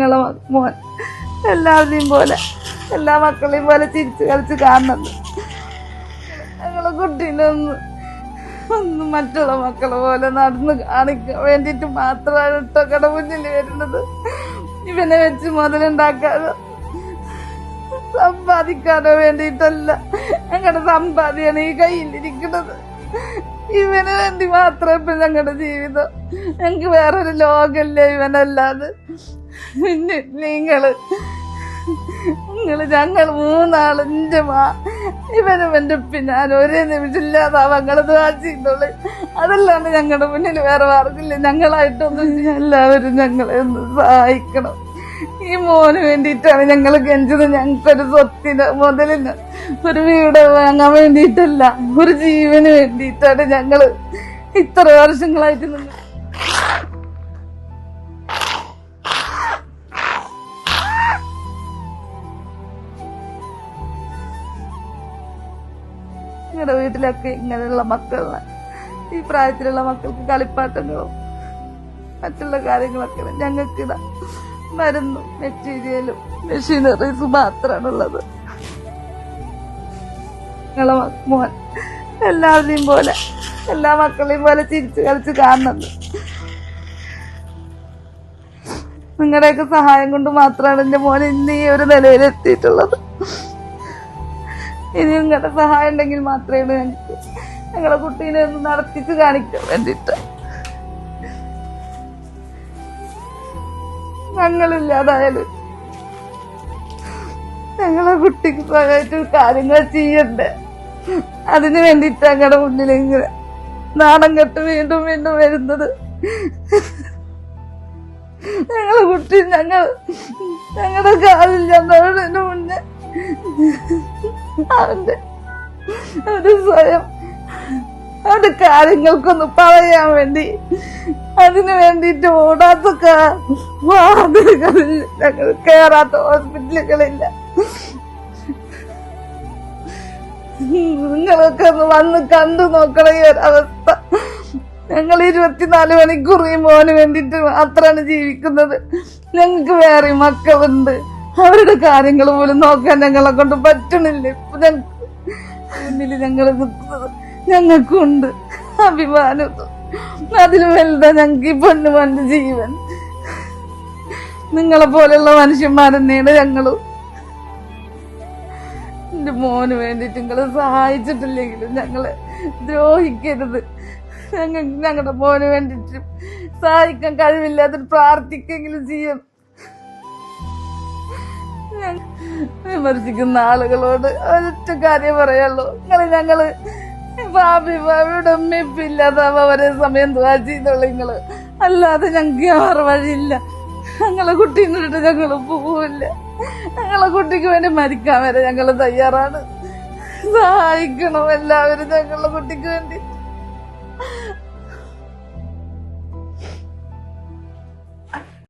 ഞങ്ങളെ മോൻ എല്ലാവരെയും പോലെ എല്ലാ മക്കളെയും പോലെ ചിരിച്ചു കളിച്ച് കാണുന്നുണ്ട്. ഞങ്ങളെ കുട്ടീനെ ഒന്ന് മറ്റുള്ള മക്കളെ പോലെ നടന്ന് കാണിക്കാൻ വേണ്ടിട്ട് മാത്രമാണ് ഇട്ടൊക്കെ മുന്നിൽ വരുന്നത്. ഇവനെ വെച്ച് മുതലുണ്ടാക്കാനോ സമ്പാദിക്കാനോ വേണ്ടിയിട്ടല്ല. ഞങ്ങളുടെ സമ്പാദ്യാണ് ഈ കയ്യിലിരിക്കുന്നത്. ഇവന് വേണ്ടി മാത്രം ഇപ്പൊ ഞങ്ങളുടെ ജീവിതം. ഞങ്ങക്ക് വേറൊരു ലോകല്ലേ ഇവനല്ലാതെ. ഞങ്ങള് മൂന്നാള് എന്റെ ഇവനും എന്റെ ഞാൻ ഒരേ നിമിഷമില്ലാതെ ഞങ്ങള് ദ്വാചിട്ടുള്ളു. അതല്ലാണ്ട് ഞങ്ങളുടെ മുന്നിൽ വേറെ മാർഗമില്ല. ഞങ്ങളായിട്ടൊന്നും എല്ലാവരും ഞങ്ങളെ ഒന്ന് സഹായിക്കണം. ഈ മോന് വേണ്ടിയിട്ടാണ് ഞങ്ങൾ കെഞ്ചത്. ഞങ്ങൾക്കൊരു സ്വത്തിന് മുതലിന് ഒരു വീട് വാങ്ങാൻ വേണ്ടിയിട്ടല്ല, ഒരു ജീവന് വേണ്ടിയിട്ടാണ് ഞങ്ങള് ഇത്ര വർഷങ്ങളായിട്ട് നിങ്ങൾ ഞങ്ങളുടെ വീട്ടിലൊക്കെ ഇങ്ങനെയുള്ള മക്കളെ, ഈ പ്രായത്തിലുള്ള മക്കൾക്ക് കളിപ്പാട്ടങ്ങളും മറ്റുള്ള കാര്യങ്ങളൊക്കെ ഞങ്ങൾക്കിതാ മരുന്നും മെറ്റീരിയലും മെഷീനറീസും മാത്രമാണുള്ളത്. ഞങ്ങളെ മോൻ എല്ലാവരെയും പോലെ എല്ലാ മക്കളെയും പോലെ ചിരിച്ചു കളിച്ച് കാണുന്നുണ്ട്. നിങ്ങളുടെയൊക്കെ സഹായം കൊണ്ട് മാത്രമാണ് എന്റെ മോൻ ഇന്ന് ഈ ഒരു നിലയിലെത്തിയിട്ടുള്ളത്. ഇനി നിങ്ങളുടെ സഹായം ഉണ്ടെങ്കിൽ മാത്രമേ ഞങ്ങൾക്ക് ഞങ്ങളെ കുട്ടീനെ ഒന്ന് നടത്തിച്ച് കാണിക്കാൻ വേണ്ടിട്ട്. ഞങ്ങളില്ലാതായാലും ഞങ്ങളെ കുട്ടിക്ക് സ്വയമായിട്ട് കാര്യങ്ങൾ ചെയ്യണ്ടേ. അതിനു വേണ്ടിയിട്ട് ഞങ്ങളുടെ മുന്നിൽ ഇങ്ങനെ നാണം കെട്ട് വീണ്ടും വീണ്ടും വരുന്നത്. ഞങ്ങളെ കുട്ടി ഞങ്ങളുടെ കാലിൽ ചെന്നതിന് മുന്നേ അവന്റെ ഒരു സ്വയം അവന്റെ കാര്യങ്ങൾക്കൊന്ന് പറയാൻ വേണ്ടി അതിനു വേണ്ടിട്ട് ഓടാത്ത വാതിലുകളിൽ ഞങ്ങൾ കേറാത്ത ഹോസ്പിറ്റലുകളില്ല. നിങ്ങളൊക്കെ ഒന്ന് വന്ന് കണ്ടു നോക്കണം ഈ ഒരവസ്ഥ. ഞങ്ങൾ 24 മണിക്കൂർ ഈ മോന് വേണ്ടിട്ട് മാത്രമാണ് ജീവിക്കുന്നത്. ഞങ്ങൾക്ക് വേറെ മക്കളുണ്ട്. അവരുടെ കാര്യങ്ങൾ പോലും നോക്കാൻ ഞങ്ങളെ കൊണ്ട് പറ്റണില്ല. ഇപ്പൊ മുന്നിൽ ഞങ്ങൾ നിൽക്കുന്നത് ഞങ്ങൾക്കുണ്ട് അഭിമാനം. അതിന് വലുതാ ഞങ്ങൾക്ക് ഈ പൊന്നുമോന്റെ ജീവൻ. നിങ്ങളെ പോലെയുള്ള മനുഷ്യന്മാരെന്നെയാണ് ഞങ്ങളും. എന്റെ മോന് വേണ്ടിട്ട് നിങ്ങള് സഹായിച്ചിട്ടില്ലെങ്കിലും ഞങ്ങളെ ദ്രോഹിക്കരുത്. ഞങ്ങളുടെ മോന് വേണ്ടിട്ട് സഹായിക്കാൻ കഴിവില്ലാതെ പ്രാർത്ഥിക്കെങ്കിലും ചെയ്യണം. വിമർശിക്കുന്ന ആളുകളോട് ഒരൊറ്റ കാര്യം പറയാനുള്ളൂ. ഞങ്ങള് ഭാവിയുടെ ഉമ്മയിപ്പില്ലാതാവാ ഒരേ സമയം ദ്വാ ചെയ്തോളൂ നിങ്ങള്. അല്ലാതെ ഞങ്ങൾക്ക് വേറെ വഴിയില്ല. ഞങ്ങളെ കുട്ടീന്നിട്ട് ഞങ്ങള് പോവില്ല. ഞങ്ങളെ കുട്ടിക്ക് വേണ്ടി മരിക്കാൻ വരെ ഞങ്ങള് തയ്യാറാണ്. സഹായിക്കണം എല്ലാവരും ഞങ്ങളുടെ കുട്ടിക്ക് വേണ്ടി.